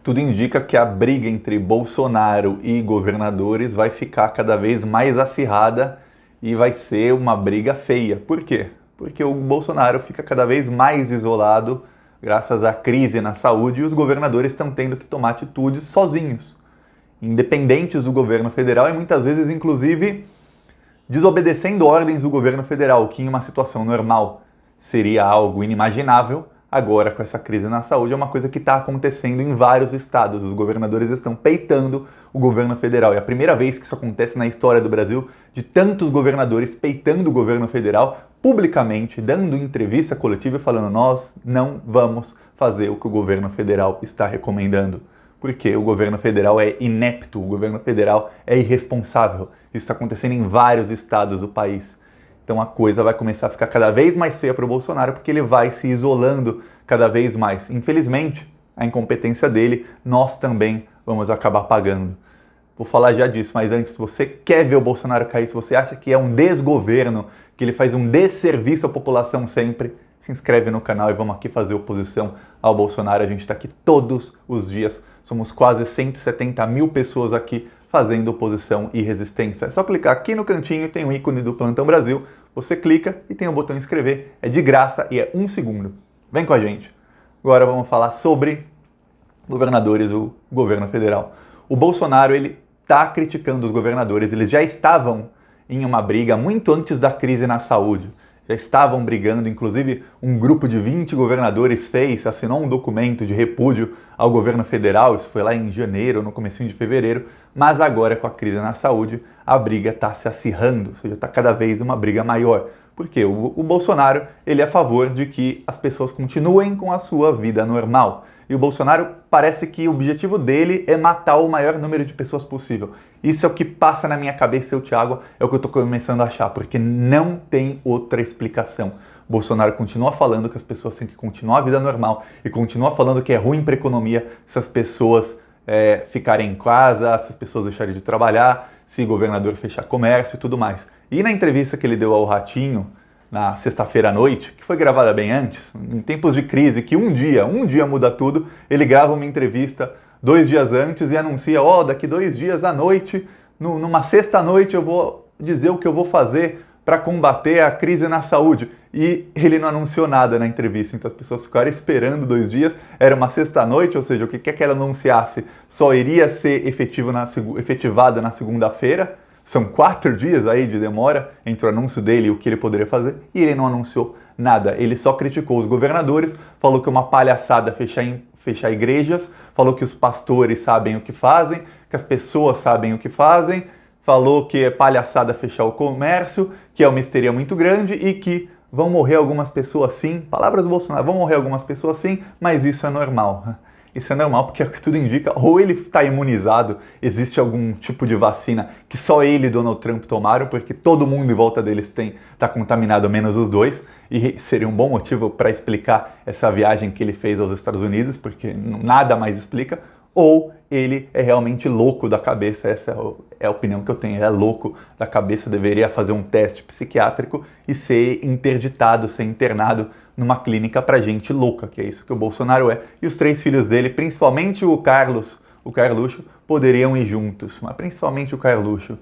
tudo indica que a briga entre Bolsonaro e governadores vai ficar cada vez mais acirrada e vai ser uma briga feia. Por quê? Porque o Bolsonaro fica cada vez mais isolado graças à crise na saúde e os governadores estão tendo que tomar atitudes sozinhos, independentes do governo federal e muitas vezes, inclusive, desobedecendo ordens do governo federal, que em uma situação normal seria algo inimaginável. Agora, com essa crise na saúde, é uma coisa que está acontecendo em vários estados. Os governadores estão peitando o governo federal. É a primeira vez que isso acontece na história do Brasil, de tantos governadores peitando o governo federal publicamente, dando entrevista coletiva e falando: nós não vamos fazer o que o governo federal está recomendando. Porque o governo federal é inepto, o governo federal é irresponsável. Isso está acontecendo em vários estados do país. Então a coisa vai começar a ficar cada vez mais feia para o Bolsonaro, porque ele vai se isolando cada vez mais. Infelizmente, a incompetência dele, nós também vamos acabar pagando. Vou falar já disso, mas antes, se você quer ver o Bolsonaro cair, se você acha que é um desgoverno, que ele faz um desserviço à população sempre, se inscreve no canal e vamos aqui fazer oposição ao Bolsonaro. A gente está aqui todos os dias, somos quase 170 mil pessoas aqui fazendo oposição e resistência. É só clicar aqui no cantinho, tem o ícone do Plantão Brasil, você clica e tem o botão inscrever, é de graça e é 1 segundo. Vem com a gente. Agora vamos falar sobre governadores do governo federal. O Bolsonaro, ele está criticando os governadores, eles já estavam em uma briga muito antes da crise na saúde. Já estavam brigando, inclusive um grupo de 20 governadores assinou um documento de repúdio ao governo federal, isso foi lá em janeiro, no comecinho de fevereiro, mas agora com a crise na saúde, a briga está se acirrando, ou seja, está cada vez uma briga maior. Porque o Bolsonaro, ele é a favor de que as pessoas continuem com a sua vida normal. E o Bolsonaro parece que o objetivo dele é matar o maior número de pessoas possível. Isso é o que passa na minha cabeça, seu Thiago, é o que eu estou começando a achar, porque não tem outra explicação. O Bolsonaro continua falando que as pessoas têm que continuar a vida normal e continua falando que é ruim para a economia se as pessoas ficarem em casa, se as pessoas deixarem de trabalhar, se o governador fechar comércio e tudo mais. E na entrevista que ele deu ao Ratinho, na sexta-feira à noite, que foi gravada bem antes, em tempos de crise, que um dia muda tudo, ele grava uma entrevista 2 dias antes e anuncia: daqui 2 dias à noite, numa sexta-noite eu vou dizer o que eu vou fazer para combater a crise na saúde. E ele não anunciou nada na entrevista, então as pessoas ficaram esperando 2 dias, era uma sexta-noite, ou seja, o que quer que ela anunciasse só iria ser efetivado na segunda-feira. São 4 dias aí de demora entre o anúncio dele e o que ele poderia fazer, e ele não anunciou nada. Ele só criticou os governadores, falou que é uma palhaçada fechar igrejas, falou que os pastores sabem o que fazem, que as pessoas sabem o que fazem, falou que é palhaçada fechar o comércio, que é uma histeria muito grande e que vão morrer algumas pessoas sim, palavras do Bolsonaro, vão morrer algumas pessoas sim, mas isso é normal. Isso é normal porque é o que tudo indica, ou ele está imunizado, existe algum tipo de vacina que só ele e Donald Trump tomaram, porque todo mundo em volta deles está contaminado, menos os dois, e seria um bom motivo para explicar essa viagem que ele fez aos Estados Unidos, porque nada mais explica, ou ele é realmente louco da cabeça, essa é a opinião que eu tenho, ele é louco da cabeça, deveria fazer um teste psiquiátrico e ser interditado, ser internado numa clínica para gente louca, que é isso que o Bolsonaro é. E os 3 filhos dele, principalmente o Carluxo, poderiam ir juntos, mas principalmente o Carluxo.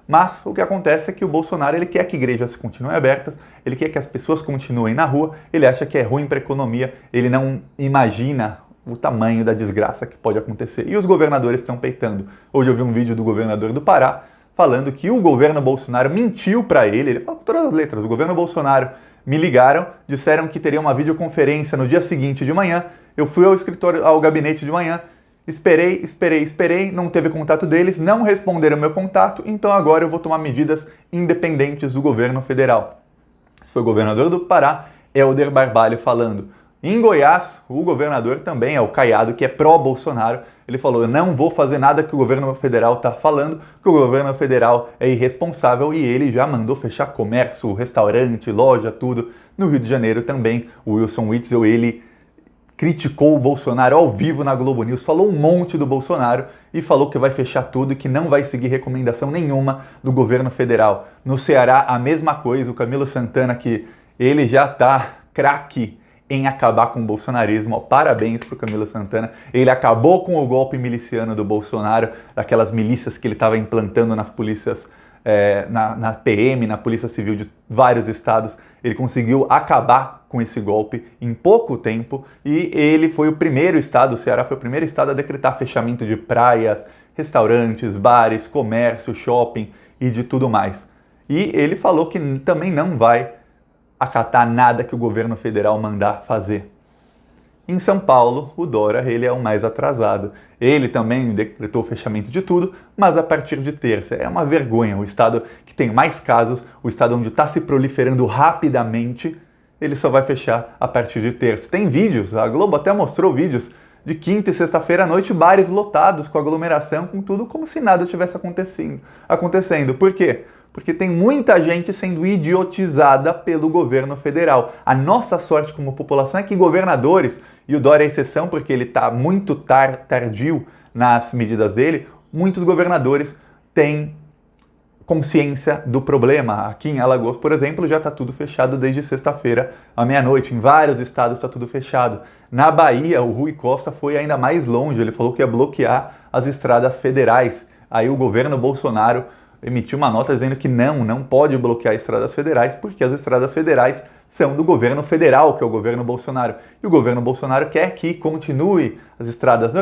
Mas o que acontece é que o Bolsonaro, ele quer que igrejas continuem abertas, ele quer que as pessoas continuem na rua, ele acha que é ruim para a economia, ele não imagina o tamanho da desgraça que pode acontecer. E os governadores estão peitando. Hoje eu vi um vídeo do governador do Pará falando que o governo Bolsonaro mentiu para ele falou com todas as letras, o governo Bolsonaro me ligaram, disseram que teria uma videoconferência no dia seguinte de manhã, eu fui ao gabinete de manhã, esperei, não teve contato deles, não responderam meu contato, então agora eu vou tomar medidas independentes do governo federal. Esse foi o governador do Pará, Helder Barbalho, falando. Em Goiás, o governador também é o Caiado, que é pró-Bolsonaro. Ele falou: eu não vou fazer nada que o governo federal está falando, que o governo federal é irresponsável, e ele já mandou fechar comércio, restaurante, loja, tudo. No Rio de Janeiro também, o Wilson Witzel, ele criticou o Bolsonaro ao vivo na Globo News, falou um monte do Bolsonaro e falou que vai fechar tudo e que não vai seguir recomendação nenhuma do governo federal. No Ceará, a mesma coisa, o Camilo Santana, que ele já está craque em acabar com o bolsonarismo. Ó, parabéns para o Camilo Santana. Ele acabou com o golpe miliciano do Bolsonaro, daquelas milícias que ele estava implantando nas polícias, na PM, na Polícia Civil de vários estados. Ele conseguiu acabar com esse golpe em pouco tempo e ele foi o primeiro estado, o Ceará foi o primeiro estado a decretar fechamento de praias, restaurantes, bares, comércio, shopping e de tudo mais. E ele falou que também não vai acatar nada que o governo federal mandar fazer. Em São Paulo, o Dória, ele é o mais atrasado. Ele também decretou o fechamento de tudo, mas a partir de terça. É uma vergonha. O estado que tem mais casos, o estado onde está se proliferando rapidamente, ele só vai fechar a partir de terça. Tem vídeos, a Globo até mostrou vídeos de quinta e sexta-feira à noite, bares lotados, com aglomeração, com tudo, como se nada tivesse acontecendo. Por quê? Porque tem muita gente sendo idiotizada pelo governo federal. A nossa sorte como população é que governadores, e o Dória é exceção porque ele está muito tardio nas medidas dele, muitos governadores têm consciência do problema. Aqui em Alagoas, por exemplo, já está tudo fechado desde sexta-feira à meia-noite. Em vários estados está tudo fechado. Na Bahia, o Rui Costa foi ainda mais longe. Ele falou que ia bloquear as estradas federais. Aí o governo Bolsonaro emitiu uma nota dizendo que não pode bloquear estradas federais porque as estradas federais são do governo federal, que é o governo Bolsonaro. E o governo Bolsonaro quer que continue as estradas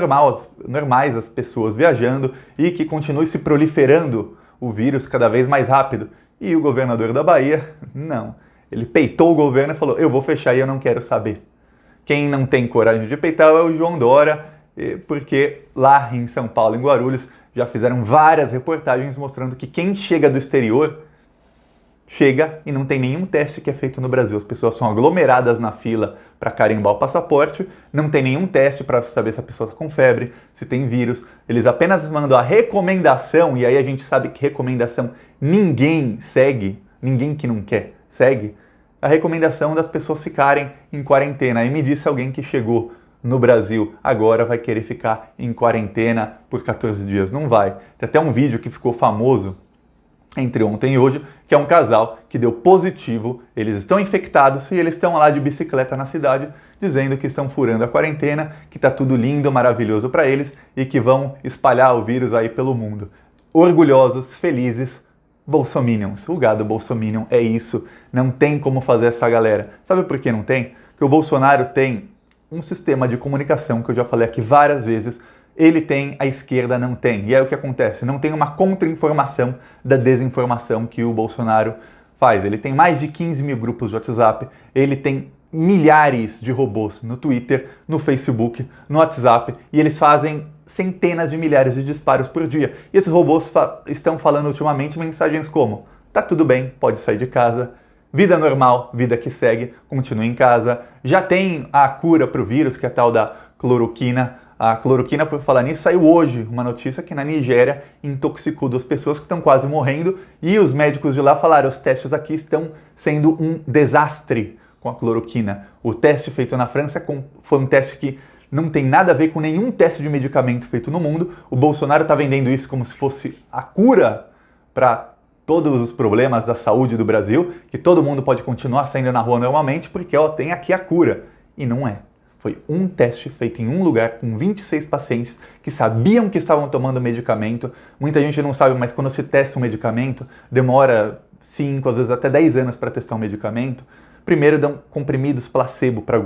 normais, as pessoas viajando e que continue se proliferando o vírus cada vez mais rápido. E o governador da Bahia, não. Ele peitou o governo e falou, eu vou fechar e eu não quero saber. Quem não tem coragem de peitar é o João Dória, porque lá em São Paulo, em Guarulhos, já fizeram várias reportagens mostrando que quem chega do exterior chega e não tem nenhum teste que é feito no Brasil. As pessoas são aglomeradas na fila para carimbar o passaporte, não tem nenhum teste para saber se a pessoa está com febre, se tem vírus. Eles apenas mandam a recomendação, e aí a gente sabe que recomendação ninguém segue, ninguém que não quer segue, a recomendação das pessoas ficarem em quarentena. Aí me disse alguém que chegou no Brasil agora vai querer ficar em quarentena por 14 dias. Não vai. Tem até um vídeo que ficou famoso entre ontem e hoje, que é um casal que deu positivo, eles estão infectados e eles estão lá de bicicleta na cidade, dizendo que estão furando a quarentena, que tá tudo lindo, maravilhoso para eles e que vão espalhar o vírus aí pelo mundo. Orgulhosos, felizes, bolsominions. O gado bolsominion é isso, não tem como fazer essa galera. Sabe por que não tem? Porque o Bolsonaro tem um sistema de comunicação que eu já falei aqui várias vezes, ele tem, a esquerda não tem. E aí o que acontece? Não tem uma contra-informação da desinformação que o Bolsonaro faz. Ele tem mais de 15 mil grupos de WhatsApp, ele tem milhares de robôs no Twitter, no Facebook, no WhatsApp, e eles fazem centenas de milhares de disparos por dia. E esses robôs estão falando ultimamente mensagens como: tá tudo bem, pode sair de casa, vida normal, vida que segue, continue em casa. Já tem a cura para o vírus, que é a tal da cloroquina. A cloroquina, por falar nisso, saiu hoje uma notícia que na Nigéria intoxicou 2 pessoas que estão quase morrendo e os médicos de lá falaram: os testes aqui estão sendo um desastre com a cloroquina. O teste feito na França foi um teste que não tem nada a ver com nenhum teste de medicamento feito no mundo. O Bolsonaro está vendendo isso como se fosse a cura para todos os problemas da saúde do Brasil, que todo mundo pode continuar saindo na rua normalmente porque tem aqui a cura. E não é. Foi um teste feito em um lugar com 26 pacientes que sabiam que estavam tomando medicamento. Muita gente não sabe, mas quando se testa um medicamento, demora 5, às vezes até 10 anos para testar um medicamento. Primeiro dão comprimidos placebo para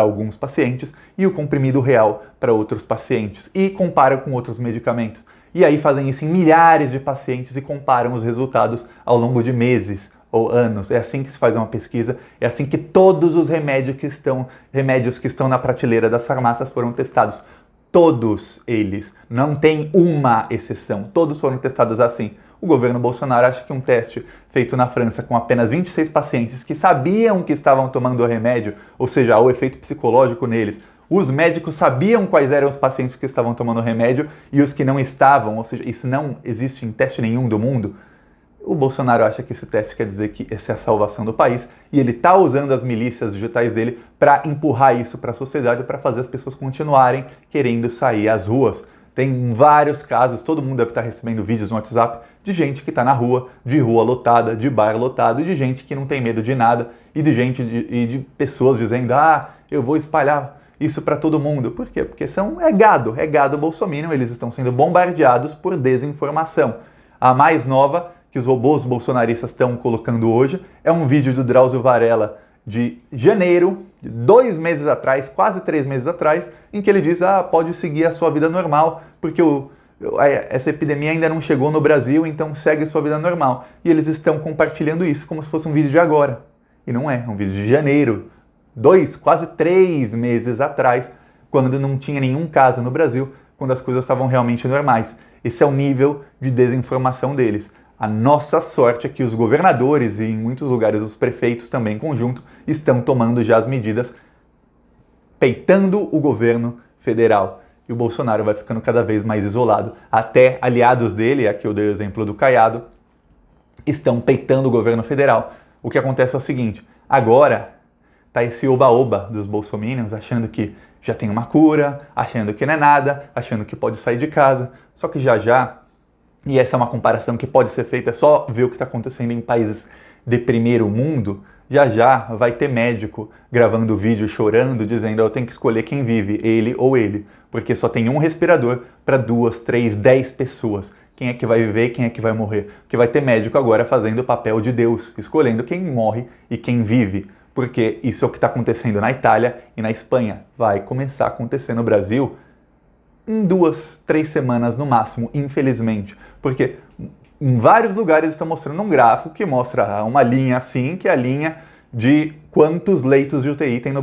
alguns pacientes e o comprimido real para outros pacientes. E comparam com outros medicamentos. E aí fazem isso em milhares de pacientes e comparam os resultados ao longo de meses ou anos. É assim que se faz uma pesquisa, é assim que todos os remédios que estão na prateleira das farmácias foram testados. Todos eles, não tem uma exceção, todos foram testados assim. O governo Bolsonaro acha que um teste feito na França com apenas 26 pacientes que sabiam que estavam tomando o remédio, ou seja, o efeito psicológico neles, os médicos sabiam quais eram os pacientes que estavam tomando o remédio e os que não estavam, ou seja, isso não existe em teste nenhum do mundo. O Bolsonaro acha que esse teste quer dizer que essa é a salvação do país e ele está usando as milícias digitais dele para empurrar isso para a sociedade, para fazer as pessoas continuarem querendo sair às ruas. Tem vários casos, todo mundo deve estar recebendo vídeos no WhatsApp de gente que está na rua, de rua lotada, de bar lotado, e de gente que não tem medo de nada, e de pessoas dizendo, eu vou espalhar isso para todo mundo. Por quê? Porque é gado bolsominion, eles estão sendo bombardeados por desinformação. A mais nova que os robôs bolsonaristas estão colocando hoje é um vídeo do Drauzio Varela de janeiro, de 2 meses atrás, quase 3 meses atrás, em que ele diz, pode seguir a sua vida normal, porque essa epidemia ainda não chegou no Brasil, então segue a sua vida normal. E eles estão compartilhando isso como se fosse um vídeo de agora. E não é um vídeo de janeiro, 2, quase 3 meses atrás, quando não tinha nenhum caso no Brasil, quando as coisas estavam realmente normais. Esse é o nível de desinformação deles. A nossa sorte é que os governadores e em muitos lugares os prefeitos também em conjunto estão tomando já as medidas, peitando o governo federal. E o Bolsonaro vai ficando cada vez mais isolado. Até aliados dele, aqui eu dei o exemplo do Caiado, estão peitando o governo federal. O que acontece é o seguinte, agora tá esse oba-oba dos bolsominions achando que já tem uma cura, achando que não é nada, achando que pode sair de casa, só que já, e essa é uma comparação que pode ser feita, é só ver o que está acontecendo em países de primeiro mundo, já vai ter médico gravando vídeo chorando, dizendo eu tenho que escolher quem vive, ele ou ele, porque só tem um respirador para 2, 3, 10 pessoas. Quem é que vai viver e quem é que vai morrer? Porque vai ter médico agora fazendo o papel de Deus, escolhendo quem morre e quem vive. Porque isso é o que está acontecendo na Itália e na Espanha. Vai começar a acontecer no Brasil em 2, 3 semanas no máximo, infelizmente. Porque em vários lugares estão mostrando um gráfico que mostra uma linha assim, que é a linha de quantos leitos de UTI tem no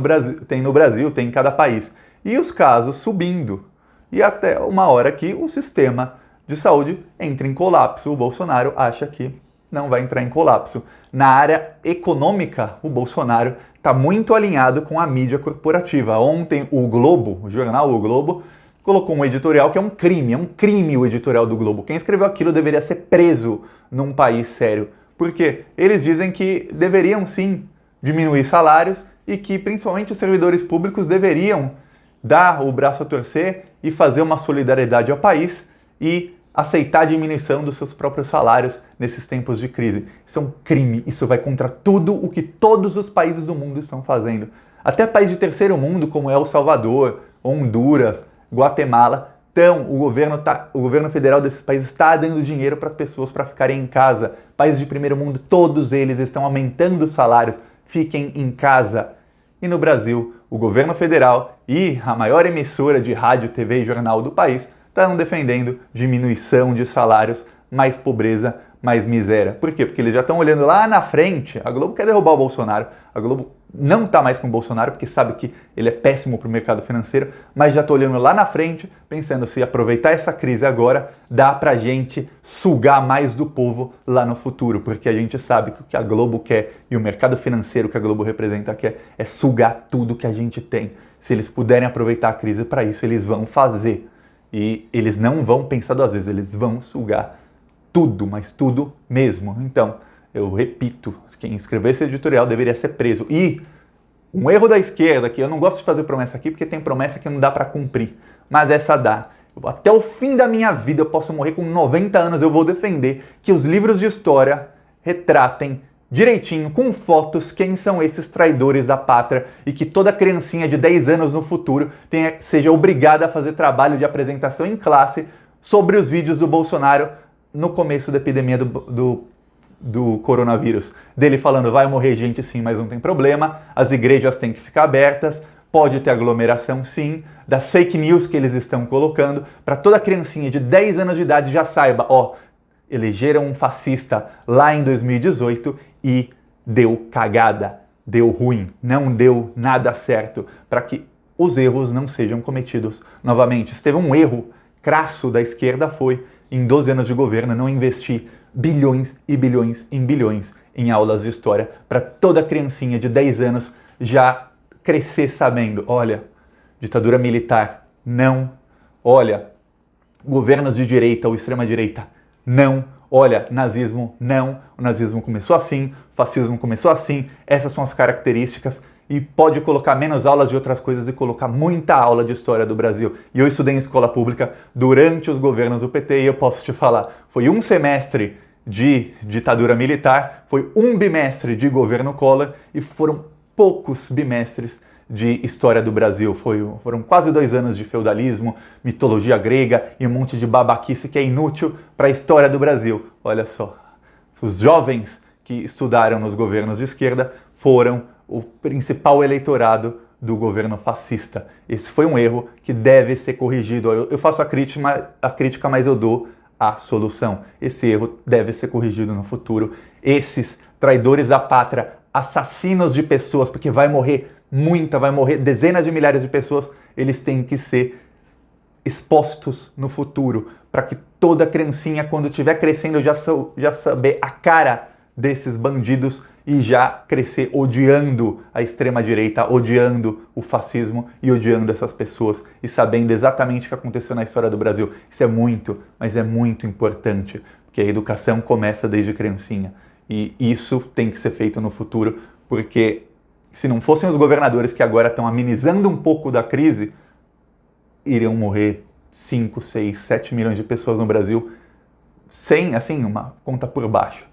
Brasil, tem em cada país. E os casos subindo. E até uma hora que o sistema de saúde entra em colapso. O Bolsonaro acha que não vai entrar em colapso. Na área econômica, o Bolsonaro está muito alinhado com a mídia corporativa. Ontem o Globo, o jornal O Globo, colocou um editorial que é um crime o editorial do Globo. Quem escreveu aquilo deveria ser preso num país sério. Porque eles dizem que deveriam sim diminuir salários e que principalmente os servidores públicos deveriam dar o braço a torcer e fazer uma solidariedade ao país e aceitar a diminuição dos seus próprios salários nesses tempos de crise. Isso é um crime, isso vai contra tudo o que todos os países do mundo estão fazendo. Até países de terceiro mundo, como El Salvador, Honduras, Guatemala, o governo federal desses países está dando dinheiro para as pessoas para ficarem em casa. Países de primeiro mundo, todos eles estão aumentando os salários, fiquem em casa. E no Brasil, o governo federal e a maior emissora de rádio, TV e jornal do país estão defendendo diminuição de salários, mais pobreza, mais miséria. Por quê? Porque eles já estão olhando lá na frente. A Globo quer derrubar o Bolsonaro. A Globo não está mais com o Bolsonaro porque sabe que ele é péssimo para o mercado financeiro, mas já está olhando lá na frente, pensando se aproveitar essa crise agora, dá para a gente sugar mais do povo lá no futuro, porque a gente sabe que o que a Globo quer e o mercado financeiro que a Globo representa quer é sugar tudo que a gente tem. Se eles puderem aproveitar a crise para isso, eles vão fazer. E eles não vão pensar 2 vezes, eles vão sugar tudo, mas tudo mesmo. Então, eu repito, quem escreveu esse editorial deveria ser preso. E um erro da esquerda, que eu não gosto de fazer promessa aqui, porque tem promessa que não dá para cumprir, mas essa dá. Até o fim da minha vida, eu posso morrer com 90 anos, eu vou defender que os livros de história retratem direitinho, com fotos, quem são esses traidores da pátria e que toda criancinha de 10 anos no futuro seja obrigada a fazer trabalho de apresentação em classe sobre os vídeos do Bolsonaro no começo da epidemia do coronavírus. Dele falando, vai morrer gente sim, mas não tem problema, as igrejas têm que ficar abertas, pode ter aglomeração sim, das fake news que eles estão colocando, para toda criancinha de 10 anos de idade já saiba, elegeram um fascista lá em 2018 e deu cagada, deu ruim, não deu nada certo, para que os erros não sejam cometidos novamente. Se teve um erro crasso da esquerda foi, em 12 anos de governo, não investir bilhões e bilhões em bilhões em aulas de história, para toda criancinha de 10 anos já crescer sabendo, olha, ditadura militar, não, olha, governos de direita ou extrema-direita, não, olha, nazismo, não, o nazismo começou assim, o fascismo começou assim, essas são as características e pode colocar menos aulas de outras coisas e colocar muita aula de história do Brasil. E eu estudei em escola pública durante os governos do PT e eu posso te falar, foi um semestre de ditadura militar, foi um bimestre de governo Collor e foram poucos bimestres de história do Brasil. Foram quase 2 anos de feudalismo, mitologia grega e um monte de babaquice que é inútil para a história do Brasil. Olha só, os jovens que estudaram nos governos de esquerda foram o principal eleitorado do governo fascista. Esse foi um erro que deve ser corrigido. Eu faço a crítica, mas eu dou a solução. Esse erro deve ser corrigido no futuro. Esses traidores da pátria, assassinos de pessoas, porque vai morrer dezenas de milhares de pessoas, eles têm que ser expostos no futuro, para que toda criancinha, quando estiver crescendo, já saber a cara desses bandidos e já crescer odiando a extrema-direita, odiando o fascismo e odiando essas pessoas e sabendo exatamente o que aconteceu na história do Brasil. Isso é muito, mas é muito importante, porque a educação começa desde criancinha e isso tem que ser feito no futuro, porque se não fossem os governadores que agora estão amenizando um pouco da crise, iriam morrer 5, 6, 7 milhões de pessoas no Brasil sem, assim, uma conta por baixo.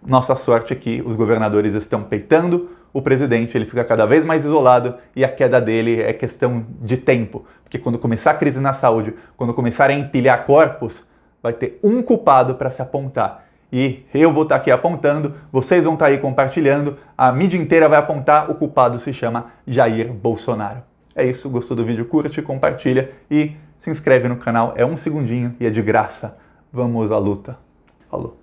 Nossa sorte é que os governadores estão peitando o presidente, ele fica cada vez mais isolado e a queda dele é questão de tempo. Porque quando começar a crise na saúde, quando começarem a empilhar corpos, vai ter um culpado para se apontar. E eu vou estar aqui apontando, vocês vão estar aí compartilhando, a mídia inteira vai apontar, o culpado se chama Jair Bolsonaro. É isso, gostou do vídeo? Curte, compartilha e se inscreve no canal, é 1 segundinho e é de graça. Vamos à luta. Falou!